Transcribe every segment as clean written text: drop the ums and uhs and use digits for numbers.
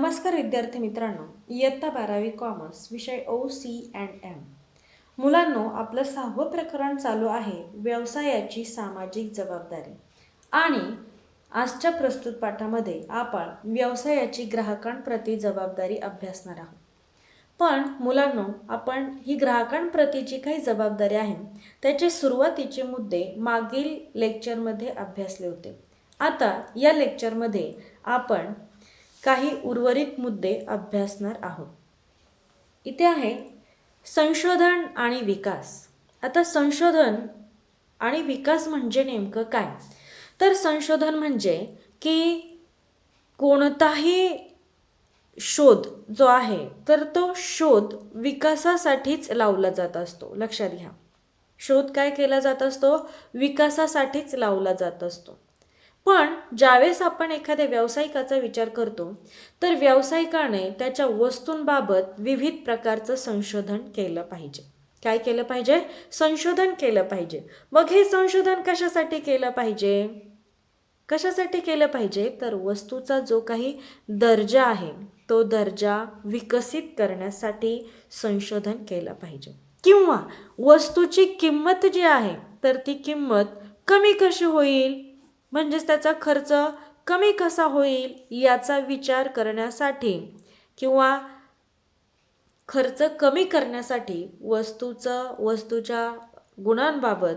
नमस्कार विद्यार्थी मित्रांनो, इयत्ता 12वी कॉमर्स विषय OC&M. मुलांनो, आपलं 6वं प्रकरण चालू आहे व्यवसायाची सामाजिक जबाबदारी. आणि आजच्या प्रस्तुत पाठामध्ये आपण व्यवसायाची ग्राहकांप्रती जबाबदारी अभ्यासणार आहोत. पण मुलांनो, आपण ही ग्राहकांप्रती जी काही जबाबदारी आहे त्याचे सुरुवातीचे मुद्दे मागील लेक्चरमध्ये अभ्यासले होते. आता या लेक्चरमध्ये आपण काही उर्वरित मुद्दे अभ्यासणार आहोत. इथे आहे संशोधन आणि विकास. आता संशोधन आणि विकास म्हणजे नेमकं काय? तर संशोधन म्हणजे की कोणताही शोध जो आहे तर तो शोध विकासासाठीच लावला जात असतो. लक्षात घ्या, शोध काय केला जात असतो? विकासासाठीच लावला जात असतो. पण ज्यावेळेस आपण एखाद्या व्यावसायिकाचा विचार करतो तर व्यावसायिकाने त्याच्या वस्तूंबाबत विविध प्रकारचं संशोधन केलं पाहिजे. काय केलं पाहिजे? संशोधन केलं पाहिजे. मग हे संशोधन कशासाठी केलं पाहिजे? कशासाठी केलं पाहिजे? तर वस्तूचा जो काही दर्जा आहे तो दर्जा विकसित करण्यासाठी संशोधन केलं पाहिजे. किंवा वस्तूची किंमत जी आहे तर ती किंमत कमी कशी होईल, म्हणजेच त्याचा खर्च कमी कसा होईल याचा विचार करण्यासाठी किंवा खर्च कमी करण्यासाठी वस्तूच्या गुणांबाबत,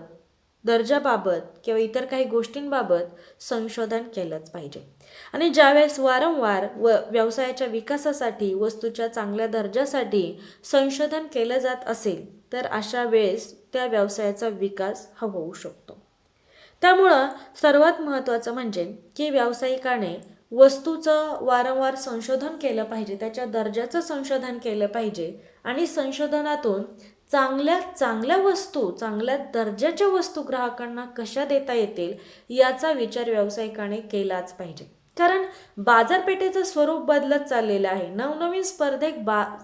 दर्जाबाबत किंवा इतर काही गोष्टींबाबत संशोधन केलंच पाहिजे. आणि ज्यावेळेस वारंवार व्यवसायाच्या विकासासाठी, वस्तूच्या चांगल्या दर्जासाठी संशोधन केलं जात असेल तर अशा वेळेस त्या व्यवसायाचा विकास होऊ शकतो. त्यामुळं सर्वात महत्त्वाचं म्हणजे की व्यावसायिकाने वस्तूचं वारंवार संशोधन केलं पाहिजे, त्याच्या दर्जाचं संशोधन केलं पाहिजे आणि संशोधनातून चांगल्या वस्तू, चांगल्या दर्जाच्या वस्तू ग्राहकांना कशा देता येतील याचा विचार व्यावसायिकाने केलाच पाहिजे. कारण बाजारपेठेचं स्वरूप बदलत चाललेलं आहे. नवनवीन स्पर्धक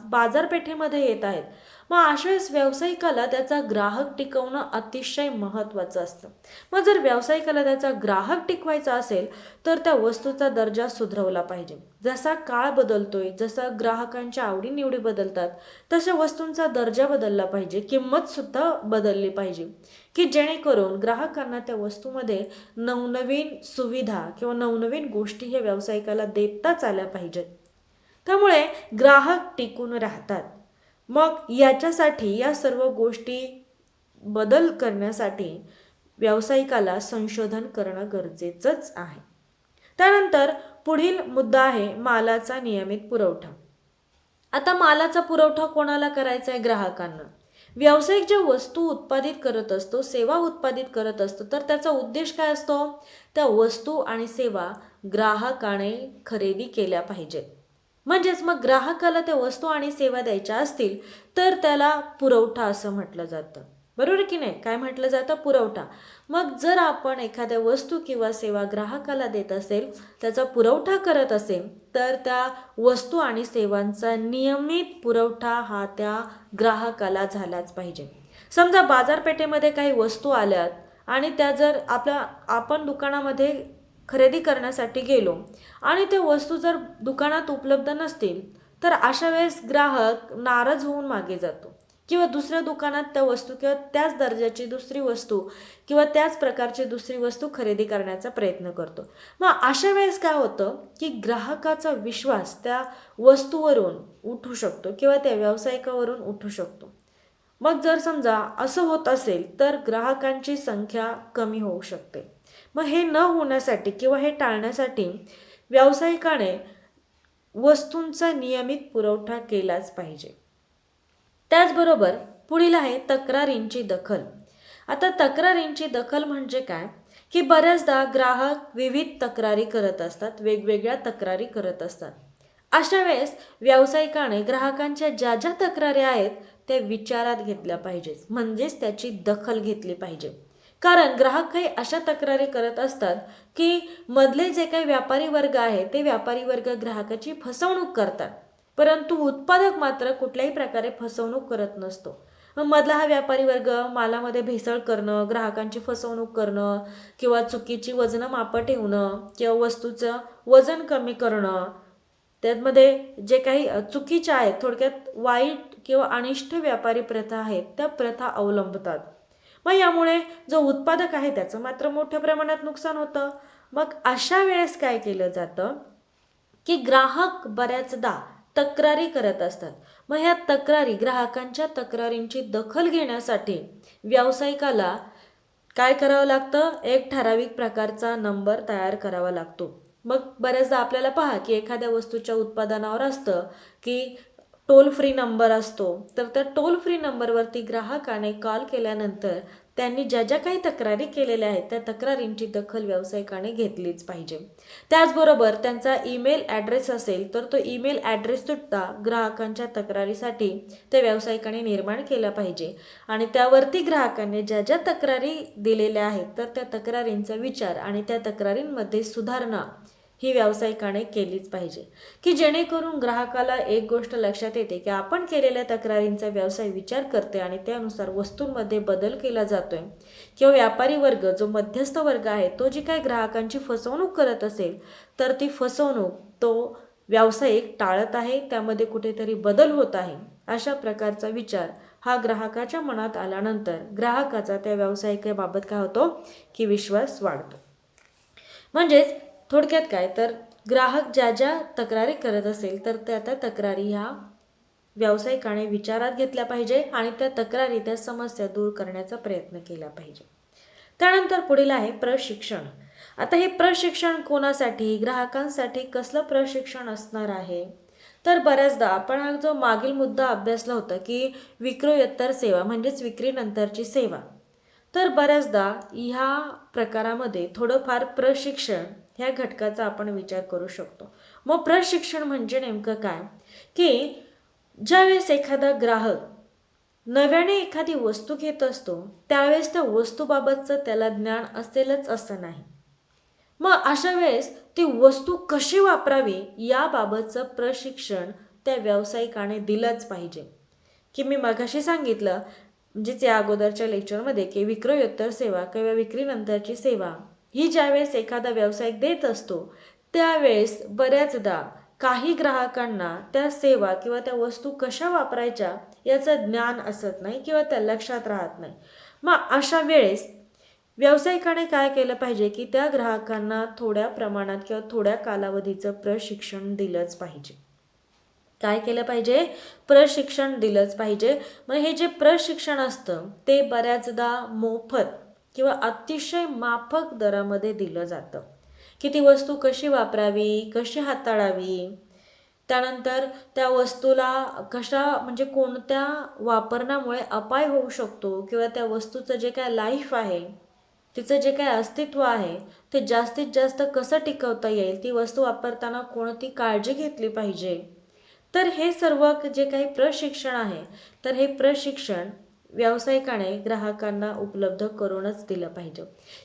बाजारपेठेमध्ये येत आहेत. मग अशा वेळेस व्यावसायिकाला त्याचा ग्राहक टिकवणं अतिशय महत्त्वाचं असतं. मग जर व्यावसायिकाला त्याचा ग्राहक टिकवायचा असेल तर त्या वस्तूचा दर्जा सुधारवला पाहिजे. जसा काळ बदलतोय, जसा ग्राहकांच्या आवडीनिवडी बदलतात तशा वस्तूंचा दर्जा बदलला पाहिजे, किंमतसुद्धा बदलली पाहिजे की जेणेकरून ग्राहकांना त्या वस्तूमध्ये नवनवीन सुविधा किंवा नवनवीन गोष्टी हे व्यावसायिकाला देताच आल्या पाहिजेत. त्यामुळे ग्राहक टिकून राहतात. मग याच्यासाठी, या सर्व गोष्टी बदल करण्यासाठी व्यावसायिकाला संशोधन करणं गरजेचंच आहे. त्यानंतर पुढील मुद्दा आहे मालाचा नियमित पुरवठा. आता मालाचा पुरवठा कोणाला करायचा आहे? ग्राहकांना. व्यावसायिक ज्या वस्तू उत्पादित करत असतो, सेवा उत्पादित करत असतो तर त्याचा उद्देश काय असतो? त्या वस्तू आणि सेवा ग्राहकाने खरेदी केल्या पाहिजेत. म्हणजेच मग ग्राहकाला त्या वस्तू आणि सेवा द्यायच्या असतील तर त्याला पुरवठा असं म्हटलं जातं. बरोबर की नाही? काय म्हटलं जातं? पुरवठा. मग जर आपण एखाद्या वस्तू किंवा सेवा ग्राहकाला देत असेल, त्याचा पुरवठा करत असेल तर त्या वस्तू आणि सेवांचा नियमित पुरवठा हा त्या ग्राहकाला झालाच पाहिजे. समजा बाजारपेठेमध्ये काही वस्तू आल्यात आणि त्या जर आपण दुकानामध्ये खरेदी करण्यासाठी गेलो आणि त्या वस्तू जर दुकानात उपलब्ध नसतील तर अशा वेळेस ग्राहक नाराज होऊन मागे जातो किंवा दुसऱ्या दुकानात त्या वस्तू किंवा त्याच दर्जाची दुसरी वस्तू किंवा त्याच प्रकारची दुसरी वस्तू खरेदी करण्याचा प्रयत्न करतो. मग अशा वेळेस काय होतं की ग्राहकाचा विश्वास त्या वस्तूवरून उठू शकतो किंवा त्या व्यावसायिकावरून उठू शकतो. मग जर समजा असं होत असेल तर ग्राहकांची संख्या कमी होऊ शकते. मग हे न होण्यासाठी किंवा हे टाळण्यासाठी व्यावसायिकाने वस्तूंचा नियमित पुरवठा केलाच पाहिजे. त्याचबरोबर पुढील आहे तक्रारींची दखल. आता तक्रारींची दखल म्हणजे काय की बऱ्याचदा ग्राहक विविध तक्रारी करत असतात, वेगवेगळ्या तक्रारी करत असतात. अशा वेळेस व्यावसायिकाने ग्राहकांच्या ज्या ज्या तक्रारी आहेत त्या विचारात घेतल्या पाहिजेत, म्हणजेच त्याची दखल घेतली पाहिजे. कारण ग्राहक काही अशा तक्रारी करत असतात की मधले जे काही व्यापारी वर्ग आहे ते व्यापारी वर्ग ग्राहकाची फसवणूक करतात, परंतु उत्पादक मात्र कुठल्याही प्रकारे फसवणूक करत नसतो. मधला हा व्यापारी वर्ग मालामध्ये भेसळ करणं, ग्राहकांची फसवणूक करणं किंवा चुकीची वजनं मापं ठेवणं किंवा वस्तूचं वजन कमी करणं, त्यामध्ये जे काही चुकीच्या आहेत, थोडक्यात वाईट किंवा अनिष्ट व्यापारी प्रथा आहेत, त्या प्रथा अवलंबतात. मग यामुळे जो उत्पादक आहे त्याचं मात्र मोठ्या प्रमाणात नुकसान होतं. मग अशा वेळेस काय केलं जातं की ग्राहक बऱ्याचदा तक्रारी करत असतात. मग ह्या तक्रारी, ग्राहकांच्या तक्रारींची दखल घेण्यासाठी व्यावसायिकाला काय करावं लागतं, एक ठराविक प्रकारचा नंबर तयार करावा लागतो. मग बऱ्याचदा आपल्याला पहा की एखाद्या वस्तूच्या उत्पादनावर असतं की टोल फ्री नंबर असतो. तर त्या टोल फ्री नंबरवरती ग्राहकाने कॉल केल्यानंतर त्यांनी ज्या ज्या काही तक्रारी केलेल्या आहेत त्या तक्रारींची दखल व्यावसायिकाने घेतलीच पाहिजे. त्याचबरोबर त्यांचा ईमेल ॲड्रेस असेल तर तो ईमेल ॲड्रेससुद्धा ग्राहकांच्या तक्रारीसाठी त्या व्यावसायिकाने निर्माण केला पाहिजे आणि त्यावरती ग्राहकांनी ज्या ज्या तक्रारी दिलेल्या आहेत तर त्या तक्रारींचा विचार आणि त्या तक्रारींमध्ये सुधारणा ही व्यावसायिकाने केलीच पाहिजे, की जेणेकरून ग्राहकाला एक गोष्ट लक्षात येते की आपण केलेल्या तक्रारींचा व्यवसाय विचार करते आणि त्यानुसार वस्तूंमध्ये बदल केला जातोय, किंवा व्यापारी वर्ग जो मध्यस्थ वर्ग आहे तो जी काही ग्राहकांची फसवणूक करत असेल तर ती फसवणूक तो व्यावसायिक टाळत आहे, त्यामध्ये कुठेतरी बदल होत आहे. अशा प्रकारचा विचार हा ग्राहकाच्या मनात आल्यानंतर ग्राहकाचा त्या व्यावसायिकाबाबत काय होतो की विश्वास वाढतो. म्हणजेच थोडक्यात काय तर ग्राहक ज्या ज्या तक्रारी करत असेल तर त्या तक्रारी ह्या व्यावसायिकाने विचारात घेतल्या पाहिजे आणि त्या तक्रारी, त्या समस्या दूर करण्याचा प्रयत्न केला पाहिजे. त्यानंतर पुढील आहे प्रशिक्षण. आता हे प्रशिक्षण कोणासाठी, ग्राहकांसाठी कसलं प्रशिक्षण असणार आहे, तर बऱ्याचदा आपण जो मागील मुद्दा अभ्यासला होता की विक्रोत्तर सेवा म्हणजेच विक्रीनंतरची सेवा, तर बऱ्याचदा ह्या प्रकारामध्ये थोडंफार प्रशिक्षण ह्या घटकाचा आपण विचार करू शकतो. मग प्रशिक्षण म्हणजे नेमकं काय की ज्यावेळेस एखादा ग्राहक नव्याने एखादी वस्तू घेत असतो त्यावेळेस त्या वस्तूबाबतचं त्याला ज्ञान असेलच असं नाही. मग अशा वेळेस ती वस्तू कशी वापरावी याबाबतचं प्रशिक्षण त्या व्यावसायिकाने दिलंच पाहिजे. की मी मगाशी सांगितलं म्हणजेच या अगोदरच्या लेक्चरमध्ये की विक्रोत्तर सेवा किंवा विक्रीनंतरची सेवा ही ज्यावेळेस एखादा व्यावसायिक देत असतो त्यावेळेस बऱ्याचदा काही ग्राहकांना त्या सेवा किंवा त्या वस्तू कशा वापरायच्या याचं ज्ञान असत नाही किंवा त्या लक्षात राहत नाही. मग अशा वेळेस व्यावसायिकाने काय केलं पाहिजे की त्या ग्राहकांना थोड्या प्रमाणात किंवा थोड्या कालावधीचं प्रशिक्षण दिलंच पाहिजे. काय केलं पाहिजे, प्रशिक्षण दिलंच पाहिजे. मग हे जे प्रशिक्षण असतं ते बऱ्याचदा मोफत किंवा अतिशय माफक दरामध्ये दिलं जातं, की ती वस्तू कशी वापरावी, कशी हाताळावी, त्यानंतर त्या वस्तूला कशा म्हणजे कोणत्या वापरण्यामुळे अपाय होऊ शकतो किंवा त्या वस्तूचं जे काय लाईफ आहे, तिचं जे काय अस्तित्व आहे ते जास्तीत जास्त कसं टिकवता येईल, ती वस्तू वापरताना कोणती काळजी घेतली पाहिजे, तर हे सर्व जे काही प्रशिक्षण आहे तर हे प्रशिक्षण व्यावसायिकाने ग्राहकांना उपलब्ध करूनच दिलं पाहिजे.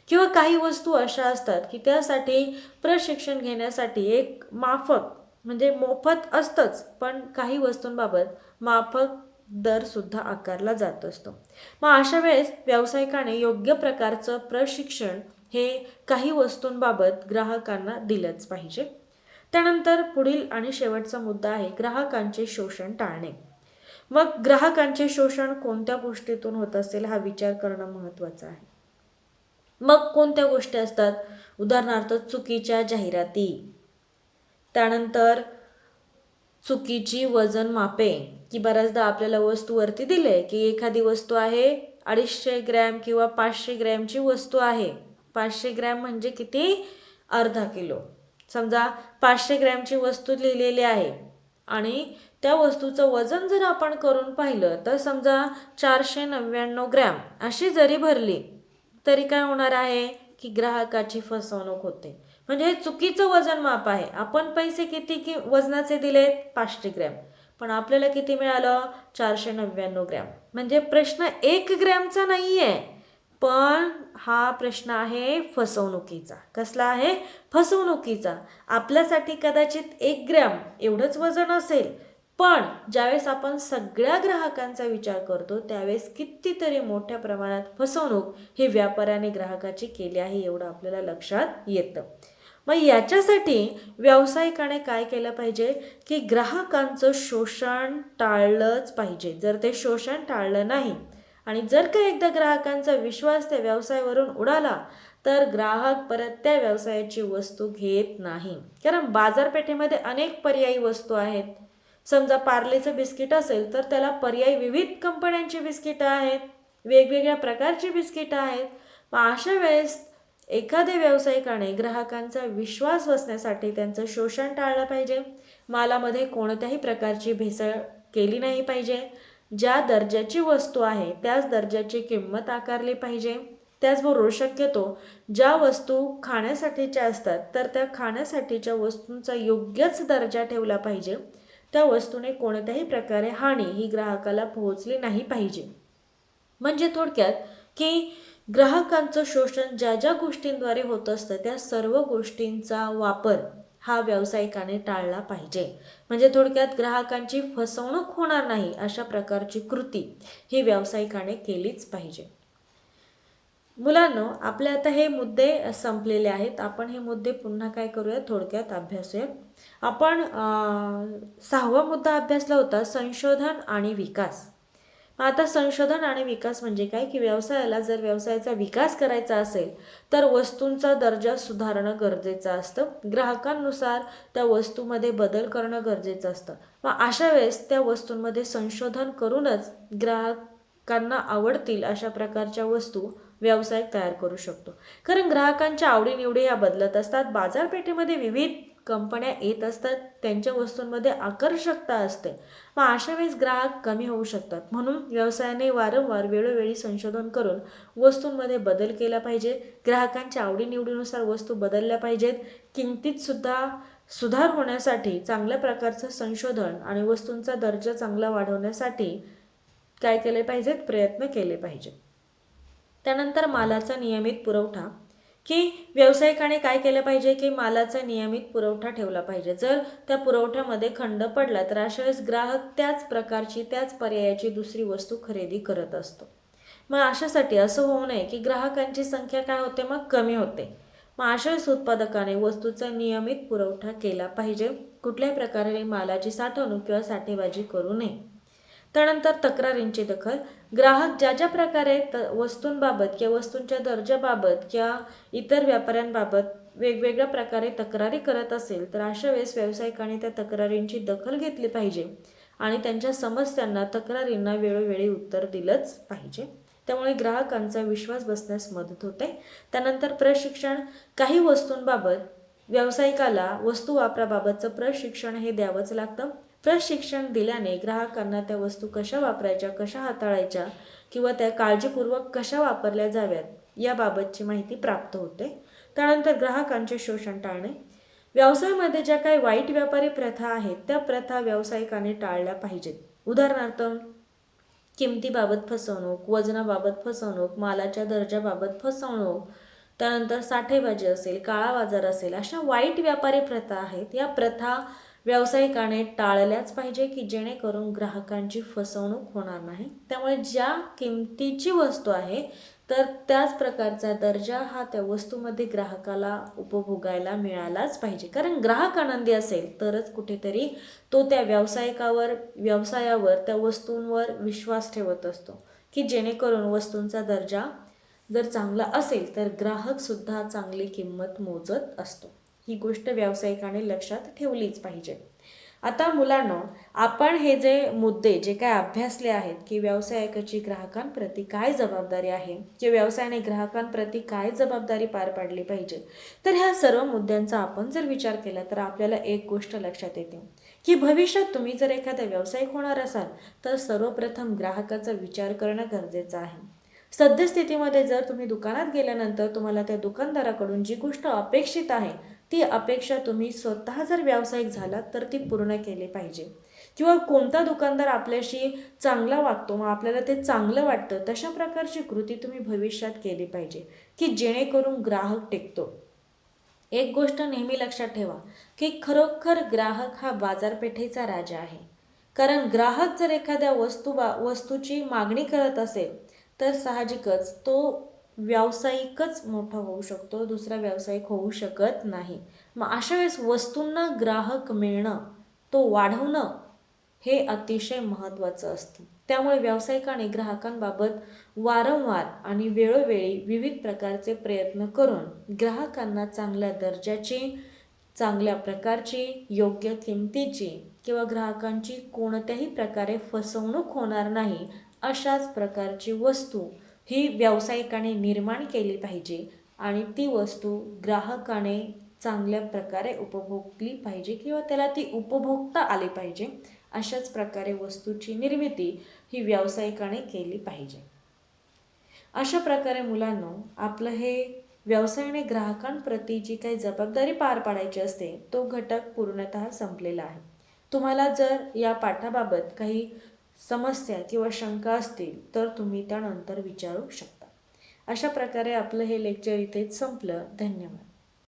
किंवा काही वस्तू अशा असतात की त्यासाठी प्रशिक्षण घेण्यासाठी एक माफक म्हणजे मोफत असतंच, पण काही वस्तूंबाबत माफक दरसुद्धा आकारला जात असतो. मग अशा वेळेस व्यावसायिकाने योग्य प्रकारचं प्रशिक्षण हे काही वस्तूंबाबत ग्राहकांना दिलंच पाहिजे. त्यानंतर पुढील आणि शेवटचा मुद्दा आहे ग्राहकांचे शोषण टाळणे. मग ग्राहकांचे शोषण कोणत्या गोष्टीतून होत असेल हा विचार करणं महत्त्वाचं आहे. मग कोणत्या गोष्टी असतात, उदाहरणार्थ चुकीच्या जाहिराती, त्यानंतर चुकीची वजन मापे, की बऱ्याचदा आपल्याला वस्तूवरती दिले की एखादी वस्तू आहे 250 ग्रॅम किंवा 500 ग्रॅमची वस्तू आहे. 500 ग्रॅम म्हणजे किती, अर्धा किलो. समजा 500 ग्रॅमची वस्तू लिहिलेली आहे आणि त्या वस्तूचं वजन जर आपण करून पाहिलं तर समजा 499 ग्रॅम अशी जरी भरली तरी काय होणार आहे की ग्राहकाची फसवणूक होते. म्हणजे हे चुकीचं वजन माप आहे. आपण पैसे किती की वजनाचे दिलेत 500 ग्रॅम, पण आपल्याला किती मिळालं 499 ग्रॅम. म्हणजे प्रश्न 1 ग्रॅमचा नाही आहे, पण हा प्रश्न आहे फसवणुकीचा. कसला आहे, फसवणुकीचा. आपल्यासाठी कदाचित 1 ग्रॅम एवढंच वजन असेल, पण ज्यावेळेस आपण सगळ्या ग्राहकांचा विचार करतो त्यावेळेस कितीतरी मोठ्या प्रमाणात फसवणूक ही व्यापाऱ्याने ग्राहकाची केली आहे एवढं आपल्याला लक्षात येतं. मग याच्यासाठी व्यावसायिकाने काय केलं पाहिजे की ग्राहकांचं शोषण टाळलंच पाहिजे. जर ते शोषण टाळलं नाही आणि जर का एकदा ग्राहकांचा विश्वास त्या व्यवसायावरून उडाला तर ग्राहक परत त्या व्यवसायाची वस्तू घेत नाही. कारण बाजारपेठेमध्ये अनेक पर्यायी वस्तू आहेत. समजा पार्लेचं बिस्किट असेल तर त्याला पर्यायी विविध कंपन्यांची बिस्किटं आहेत, वेगवेगळ्या प्रकारची बिस्किटं आहेत. मग अशा वेळेस एखाद्या व्यावसायिकाने ग्राहकांचा विश्वास बसण्यासाठी त्यांचं शोषण टाळलं पाहिजे. मालामध्ये कोणत्याही प्रकारची भेसळ केली नाही पाहिजे. ज्या दर्जाची वस्तू आहे त्याच दर्जाची किंमत आकारली पाहिजे. त्याचबरोबर शक्यतो ज्या वस्तू खाण्यासाठीच्या असतात तर त्या खाण्यासाठीच्या वस्तूंचा योग्यच दर्जा ठेवला पाहिजे. त्या वस्तूने कोणत्याही प्रकारे हानी ही ग्राहकाला पोहोचली नाही पाहिजे. म्हणजे थोडक्यात की ग्राहकांचं शोषण ज्या ज्या गोष्टींद्वारे होत असतं त्या सर्व गोष्टींचा वापर हा व्यावसायिकाने टाळला पाहिजे. म्हणजे थोडक्यात ग्राहकांची फसवणूक होणार नाही अशा प्रकारची कृती ही व्यावसायिकाने केलीच पाहिजे. मुलांनो, आपले आता हे मुद्दे संपलेले आहेत. आपण हे मुद्दे पुन्हा काय करूया, थोडक्यात अभ्यासूयात. आपण 6वा मुद्दा अभ्यासला होता संशोधन आणि विकास. आता संशोधन आणि विकास म्हणजे काय की व्यवसायाला जर व्यवसायाचा विकास करायचा असेल तर वस्तूंचा दर्जा सुधारणं गरजेचं असतं. ग्राहकांनुसार त्या वस्तूमध्ये बदल करणं गरजेचं असतं. मग अशा वेळेस त्या वस्तूंमध्ये संशोधन करूनच ग्राहकांना आवडतील अशा प्रकारच्या वस्तू व्यावसायिक तयार करू शकतो. कारण ग्राहकांच्या आवडीनिवडी या बदलत असतात. बाजारपेठेमध्ये विविध कंपन्या येत असतात, त्यांच्या वस्तूंमध्ये आकर्षकता असते. मग अशा वेळेस ग्राहक कमी होऊ शकतात. म्हणून व्यवसायाने वारंवार वेळोवेळी संशोधन करून वस्तूंमध्ये बदल केला पाहिजे. ग्राहकांच्या आवडीनिवडीनुसार वस्तू बदलल्या पाहिजेत. किमतीतसुद्धा सुधार होण्यासाठी चांगल्या प्रकारचं संशोधन आणि वस्तूंचा दर्जा चांगला वाढवण्यासाठी काय केले पाहिजेत, प्रयत्न केले पाहिजेत. त्यानंतर मालाचा नियमित पुरवठा, की व्यावसायिकाने काय केलं पाहिजे की मालाचा नियमित पुरवठा ठेवला पाहिजे. जर त्या पुरवठ्यामध्ये खंड पडला तर अशा वेळेस ग्राहक त्याच प्रकारची त्याच पर्यायाची दुसरी वस्तू खरेदी करत असतो. मग अशासाठी असं होऊ नये की ग्राहकांची संख्या काय होते, मग कमी होते. मग अशा वेळेस उत्पादकाने वस्तूचा नियमित पुरवठा केला पाहिजे. कुठल्याही प्रकारे मालाची साठवणूक किंवा साठेबाजी करू नये. त्यानंतर तक्रारींची दखल, ग्राहक ज्या ज्या प्रकारे वस्तूंबाबत किंवा वस्तूंच्या दर्जाबाबत किंवा इतर व्यापाऱ्यांबाबत वेगवेगळ्या प्रकारे तक्रारी करत असेल तर अशा वेळेस व्यावसायिकाने त्या तक्रारींची दखल घेतली पाहिजे आणि त्यांच्या समस्यांना तक्रारींना वेळोवेळी उत्तर दिलंच पाहिजे. त्यामुळे ग्राहकांचा विश्वास बसण्यास मदत होते. त्यानंतर प्रशिक्षण, काही वस्तूंबाबत व्यावसायिकाला वस्तू वापराबाबतचं प्रशिक्षण हे द्यावंच लागतं. प्रशिक्षण दिल्याने ग्राहकांना त्या वस्तू कशा वापरायच्या, कशा हाताळायच्या किंवा त्या काळजीपूर्वक कशा वापरल्या जाव्यात याबाबतची माहिती प्राप्त होते. त्यानंतर ग्राहकांचे शोषण टाळणे, व्यवसायामध्ये ज्या काही वाईट व्यापारी प्रथा आहेत त्या प्रथा व्यावसायिकाने टाळल्या पाहिजेत. उदाहरणार्थ किमतीबाबत फसवणूक, वजनाबाबत फसवणूक, मालाच्या दर्जाबाबत फसवणूक, त्यानंतर साठेबाजी असेल, काळा बाजार असेल, अशा वाईट व्यापारी प्रथा आहेत. या प्रथा व्यावसायिकाने टाळल्याच पाहिजे की जेणेकरून ग्राहकांची फसवणूक होणार नाही. त्यामुळे ज्या किमतीची वस्तू आहे तर त्याच प्रकारचा दर्जा हा त्या वस्तूमध्ये ग्राहकाला उपभोगायला मिळालाच पाहिजे. कारण ग्राहक आनंदी असेल तरच कुठेतरी तो त्या व्यवसायावर त्या वस्तूंवर विश्वास ठेवत असतो, की जेणेकरून वस्तूंचा दर्जा जर चांगला असेल तर ग्राहकसुद्धा चांगली किंमत मोजत असतो. ही गोष्ट व्यावसायिकाने लक्षात ठेवलीच पाहिजे. आता मुलांनो, आपण हे जे मुद्दे जे काय अभ्यासले आहेत की व्यावसायिकाची ग्राहकांप्रती काय जबाबदारी आहे की व्यवसायाने ग्राहकांप्रती काय जबाबदारी पार पाडली पाहिजे, तर ह्या सर्व मुद्द्यांचा आपण जर विचार केला तर आपल्याला एक गोष्ट लक्षात येते की भविष्यात तुम्ही जर एखादा व्यावसायिक होणार असाल तर सर्वप्रथम ग्राहकाचा विचार करणं गरजेचं आहे. सद्यस्थितीमध्ये जर तुम्ही दुकानात गेल्यानंतर तुम्हाला त्या दुकानदाराकडून जी गोष्ट अपेक्षित आहे ती अपेक्षा तुम्ही स्वतः जर व्यावसायिक झालात तर ती पूर्ण केली पाहिजे. किंवा कोणता दुकानदार आपल्याशी चांगला वागतो मग आपल्याला ते चांगलं वाटतं तशा प्रकारची कृती तुम्ही भविष्यात केली पाहिजे की जेणेकरून ग्राहक टिकतो. एक गोष्ट नेहमी लक्षात ठेवा की खरोखर ग्राहक हा बाजारपेठेचा राजा आहे. कारण ग्राहक जर एखाद्या वस्तूची मागणी करत असेल तर साहजिकच तो व्यावसायिकच मोठा होऊ शकतो, दुसरा व्यावसायिक होऊ शकत नाही. मग अशा वेळेस वस्तूंना ग्राहक मिळणं, तो वाढवणं हे अतिशय महत्त्वाचं असतं. त्यामुळे व्यावसायिकाने ग्राहकांबाबत वारंवार आणि वेळोवेळी विविध प्रकारचे प्रयत्न करून ग्राहकांना चांगल्या दर्जाची, चांगल्या प्रकारची, योग्य किमतीची किंवा ग्राहकांची कोणत्याही प्रकारे फसवणूक होणार नाही अशाच प्रकारची वस्तू ही व्यावसायिकाने निर्माण केली पाहिजे आणि ती वस्तू ग्राहकाने चांगल्या प्रकारे उपभोगली पाहिजे किंवा त्याला ती उपभोगता आली पाहिजे. अशाच प्रकारे वस्तूची निर्मिती ही व्यावसायिकाने केली पाहिजे. अशा प्रकारे मुलांनो, आपलं हे व्यवसायाने ग्राहकांप्रती जी काही जबाबदारी पार पाडायची असते तो घटक पूर्णतः संपलेला आहे. तुम्हाला जर या पाठाबाबत काही समस्या किंवा शंका असतील तर तुम्ही त्यानंतर विचारू शकता. अशा प्रकारे आपलं हे लेक्चर इथेच संपलं. धन्यवाद.